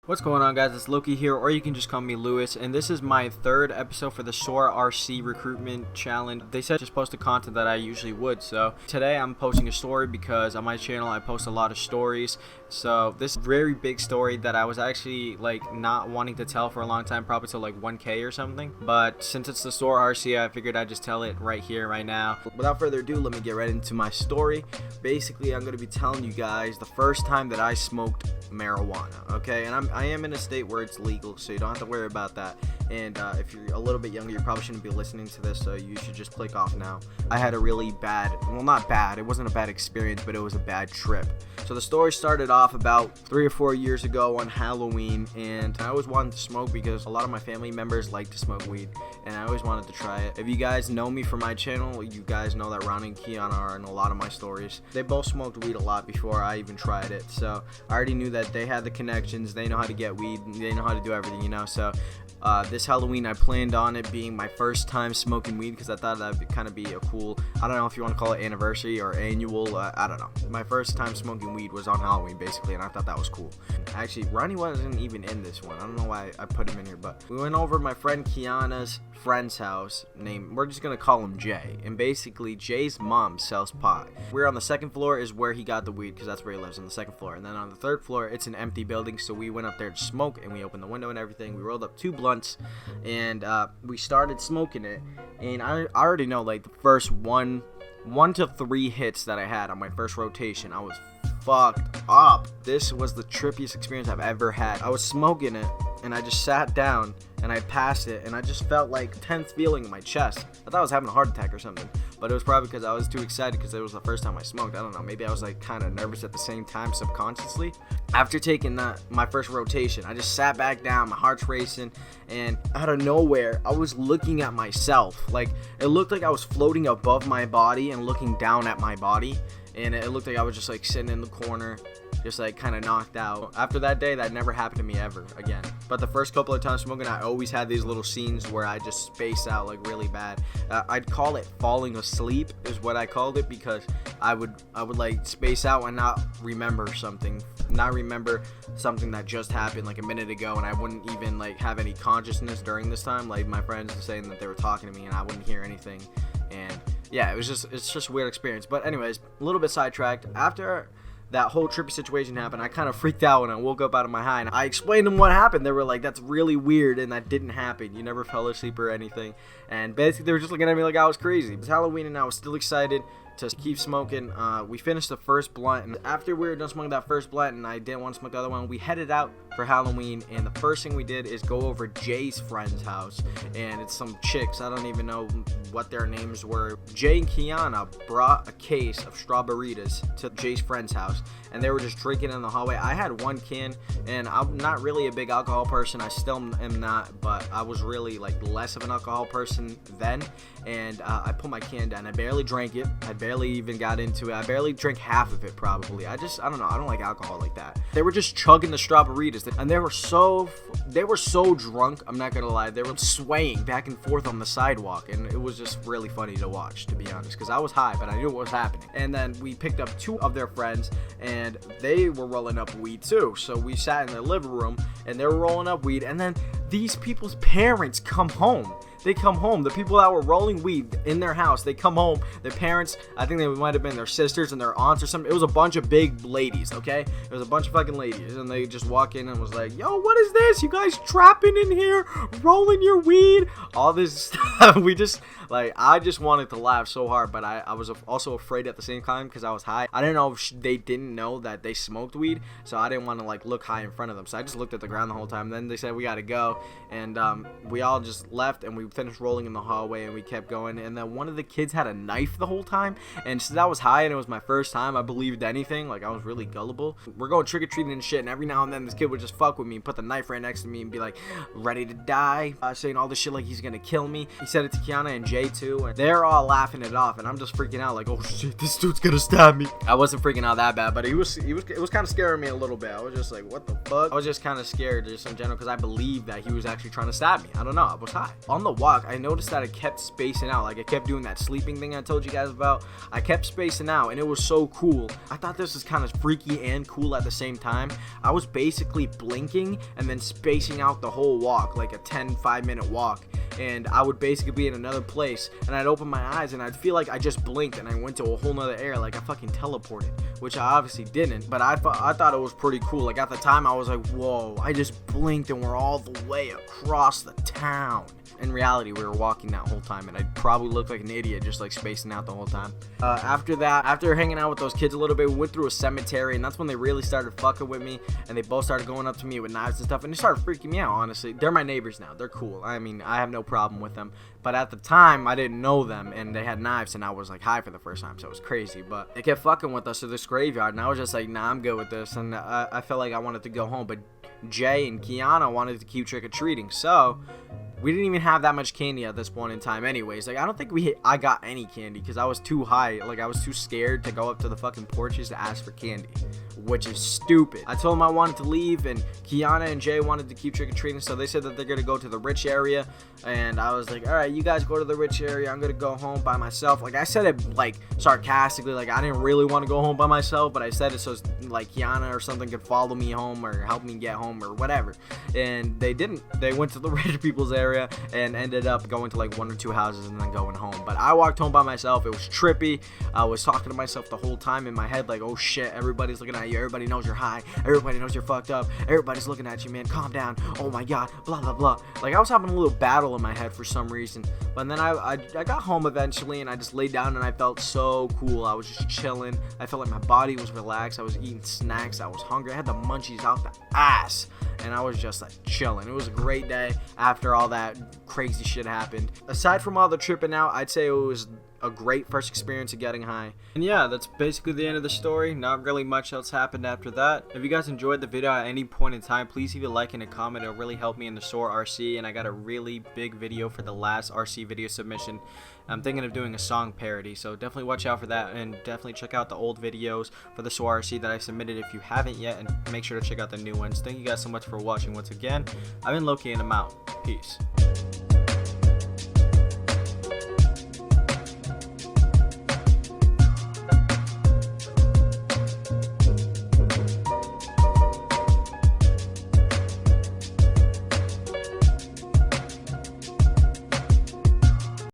What's going on, guys? It's Lowqy here, or you can just call me Lewis, and this is my third episode for the Soar RC recruitment challenge. They said just post the content that I usually would, so today I'm posting a story because on my channel I post a lot of stories. So this very big story that I was actually not wanting to tell for a long time, probably till 1K or something, but since it's the Soar RC, I figured I'd just tell it right here, right now. Without further ado, let me get right into my story. Basically, I'm going to be telling you guys the first time that I smoked marijuana, okay? And I am in a state where it's legal, so you don't have to worry about that. And if you're a little bit younger, you probably shouldn't be listening to this, so you should just click off now. I had a really bad, well, not bad, it wasn't a bad experience, but it was a bad trip. So the story started off about 3 or 4 years ago on Halloween, and I always wanted to smoke because a lot of my family members like to smoke weed, and I always wanted to try it. If you guys know me from my channel, you guys know that Ron and Keon are in a lot of my stories. They both smoked weed a lot before I even tried it, so I already knew that they had the connections, they know how to get weed, they know how to do everything, you know. So this Halloween I planned on it being my first time smoking weed because I thought that would kind of be a cool, I don't know if you want to call it anniversary or annual, I don't know. My first time smoking weed was on Halloween basically, and I thought that was cool. Actually, Ronnie wasn't even in this one. I don't know why I put him in here, but we went over my friend Kiana's friend's house we're just gonna call him Jay, and basically Jay's mom sells pot. We're on the second floor is where he got the weed because that's where he lives, on the second floor, and then on the third floor it's an empty building, so we went up there to smoke, and we opened the window and everything. We rolled up 2 blunts, and we started smoking it, and I already know the first one to 3 hits that I had on my first rotation, I was fucked up. This was the trippiest experience I've ever had. I was smoking it, and I just sat down and I passed it, and I just felt tense feeling in my chest. I thought I was having a heart attack or something, but it was probably because I was too excited because it was the first time I smoked. I don't know, maybe I was kind of nervous at the same time subconsciously. After taking my first rotation, I just sat back down, my heart's racing, and out of nowhere I was looking at myself. It looked like I was floating above my body and looking down at my body, and it looked like I was just sitting in the corner, just kind of knocked out. After that day, that never happened to me ever again. But the first couple of times smoking, I always had these little scenes where I just space out really bad. I'd call it falling asleep is what I called it, because I would space out and not remember something that just happened a minute ago, and I wouldn't even have any consciousness during this time. My friends were saying that they were talking to me and I wouldn't hear anything, and yeah, it's just a weird experience. But anyways, a little bit sidetracked. After that whole trippy situation happened, I kind of freaked out when I woke up out of my high, and I explained to them what happened. They were like, that's really weird, and that didn't happen. You never fell asleep or anything. And basically they were just looking at me like I was crazy. It was Halloween, and I was still excited to keep smoking. We finished the first blunt, and after we were done smoking that first blunt and I didn't want to smoke the other one, we headed out for Halloween, and the first thing we did is go over Jay's friend's house, and it's some chicks, I don't even know what their names were. Jay and Kiana brought a case of strawberries to Jay's friend's house, and they were just drinking in the hallway. I had 1 can, and I'm not really a big alcohol person. I still am not, but I was really less of an alcohol person then, and I put my can down. I barely drank it. I barely even got into it. I barely drank half of it probably. I don't know. I don't like alcohol like that. They were just chugging the strawberries, and they were so drunk, I'm not gonna lie. They were swaying back and forth on the sidewalk, and it was just really funny to watch, to be honest, because I was high, but I knew what was happening. And then we picked up 2 of their friends, and they were rolling up weed too. So we sat in their living room, and they were rolling up weed, and then these people's parents come home. They come home. The people that were rolling weed in their house, they come home. Their parents, I think they might have been their sisters and their aunts or something. It was a bunch of big ladies, okay? It was a bunch of fucking ladies, and they just walk in and was like, yo, what is this? You guys trapping in here, rolling your weed, all this stuff. We just, I just wanted to laugh so hard, but I was also afraid at the same time because I was high. I didn't know if they didn't know that they smoked weed, so I didn't want to look high in front of them. So I just looked at the ground the whole time. Then they said we gotta go, and we all just left, and we finished rolling in the hallway, and we kept going. And then one of the kids had a knife the whole time, and since I was high and it was my first time, I believed anything. I was really gullible. We're going trick-or-treating and shit, and every now and then this kid would just fuck with me and put the knife right next to me and be ready to die, saying all this shit he's gonna kill me. He said it to Kiana and Jay too, and they're all laughing it off, and I'm just freaking out oh shit, this dude's gonna stab me. I wasn't freaking out that bad, but it was kind of scaring me a little bit. I was just what the fuck. I was just kind of scared just in general because I believed that he was actually trying to stab me. I don't know, I was high. On the walk, I noticed that I kept spacing out. Like, I kept doing that sleeping thing I told you guys about. I kept spacing out, and it was so cool. I thought this was kind of freaky and cool at the same time. I was basically blinking and then spacing out the whole walk, like a 5-minute walk. And I would basically be in another place, and I'd open my eyes, and I'd feel like I just blinked, and I went to a whole nother area, like I fucking teleported, which I obviously didn't, but I thought it was pretty cool. Like, at the time, I was like, whoa, I just blinked, and we're all the way across the town. In reality, we were walking that whole time, and I probably looked like an idiot, just like spacing out the whole time. After that, after hanging out with those kids a little bit, we went through a cemetery, and that's when they really started fucking with me, and they both started going up to me with knives and stuff, and they started freaking me out, honestly. They're my neighbors now. They're cool. I mean, I have no problem with them, but at the time, I didn't know them, and they had knives, and I was like high for the first time, so it was crazy. But they kept fucking with us to this graveyard, and I was just like, nah, I'm good with this, and I felt like I wanted to go home, but Jay and Kiana wanted to keep trick-or-treating, so we didn't even have that much candy at this point in time anyways. Like, I don't think I got any candy because I was too high. Like, I was too scared to go up to the fucking porches to ask for candy, which is stupid. I told them I wanted to leave, and Kiana and Jay wanted to keep trick-or-treating, so they said that they're gonna go to the rich area, and I was like, all right, you guys go to the rich area, I'm gonna go home by myself. Like, I said it like sarcastically, like I didn't really want to go home by myself, but I said it so like Kiana or something could follow me home or help me get home or whatever. And they didn't. They went to the rich people's area and ended up going to like 1 or 2 houses and then going home. But I walked home by myself. It was trippy. I was talking to myself the whole time in my head, like, oh shit, everybody's looking at you, everybody knows you're high, everybody knows you're fucked up, everybody's looking at you, man, calm down, oh my god, blah blah blah. Like, I was having a little battle in my head for some reason. But then I got home eventually, and I just laid down, and I felt so cool. I was just chilling. I felt like my body was relaxed. I was eating snacks. I was hungry. I had the munchies out the ass, and I was just like chilling. It was a great day after all that crazy shit happened. Aside from all the tripping out, I'd say it was a great first experience of getting high. And yeah, that's basically the end of the story. Not really much else happened after that. If you guys enjoyed the video at any point in time, please leave a like and a comment. It'll really help me in the Soar RC, and I got a really big video for the last RC video submission. I'm thinking of doing a song parody, so definitely watch out for that, and definitely check out the old videos for the Soar RC that I submitted if you haven't yet, and make sure to check out the new ones. Thank you guys so much for watching once again. I've been Lowqy, and I'm out. Peace.